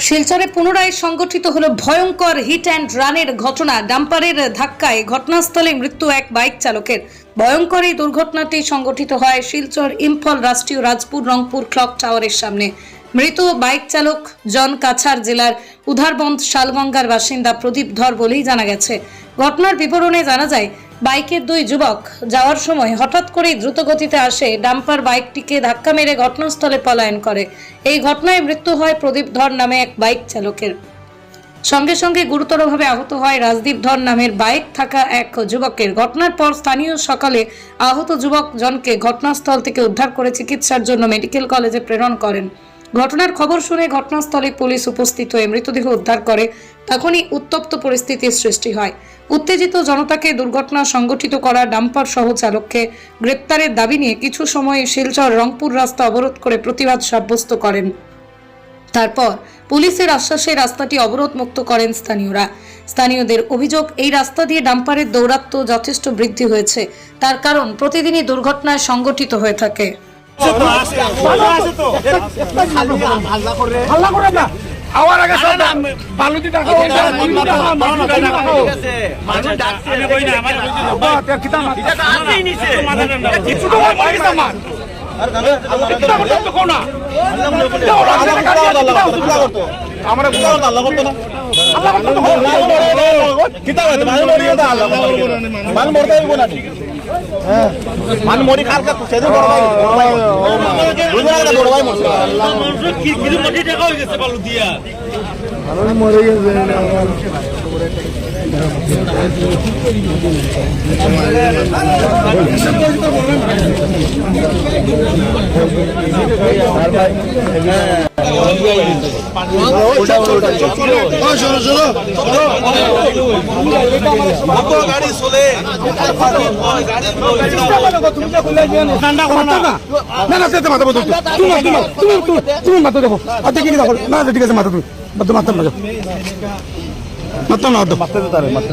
শিলচরে পুনরায় সংগঠিত হলো ভয়ঙ্কর হিট অ্যান্ড রানের ঘটনা। ডাম্পারের ধাক্কায় ঘটনাস্থলে মৃত্যু এক বাইক চালকের। ভয়ঙ্কর এই দুর্ঘটনাটি সংগঠিত হয় শিলচর ইম্ফল রাষ্ট্রীয় রাজপুর রংপুর ক্লক টাওয়ারের সামনে। মৃত বাইক চালক জন কাছাড় জেলার উধারবন্দ শালগঙ্গার বাসিন্দা প্রদীপ ধর বলেই জানা গেছে। ঘটনার বিবরণে জানা যায়, বাইকের দুই যুবক যাওয়ার সময় হঠাৎ করেই দ্রুতগতিতে আসে ডাম্পার বাইকটিকে ধাক্কা মেরে ঘটনাস্থলে পলায়ন করে। এই ঘটনায় মৃত্যু হয় প্রদীপ ধর নামে এক বাইক চালকের। সঙ্গে সঙ্গে গুরুতরভাবে আহত হয় রাজদীপ ধর নামের বাইক থাকা এক যুবকের। ঘটনার পর স্থানীয় সকালে আহত যুবক জনকে ঘটনাস্থল থেকে উদ্ধার করে চিকিৎসার জন্য মেডিকেল কলেজে প্রেরণ করেন। ঘটনার খবর শুনে ঘটনাস্থলে পুলিশ উপস্থিত হয়ে মৃতদেহ উদ্ধার করে। তখনই উত্তপ্ত পরিস্থিতির সৃষ্টি হয়। উত্তেজিত জনতাকে দুর্ঘটনা সংঘটিত করা ডাম্পার সহ চালককে গ্রেপ্তারের দাবি নিয়ে কিছু সময় শিলচর রংপুর রাস্তা অবরোধ করে প্রতিবাদ সাব্যস্ত করেন। তারপর পুলিশের আশ্বাসে রাস্তাটি অবরোধ মুক্ত করেন স্থানীয়রা। স্থানীয়দের অভিযোগ, এই রাস্তা দিয়ে ডাম্পারের দৌরাত্ম্য যথেষ্ট বৃদ্ধি হয়েছে। তার কারণ প্রতিদিনই দুর্ঘটনায় সংঘটিত হয়ে থাকে। আমার আগে সব বালুতি টাকা আমরা আল্লাহ করতো না মান মরি কার কাছে সেদিন বড় ভাই বড় ভাই কি কিছু কোটি টাকা হয়ে গেছে বালু দিয়া ভালো মরে গেছে গাড়ি চলে তুমি মাথা দেবো ঠিক আছে না ঠিক আছে মাথা তুমি মারতাম না মারতাম না মারতে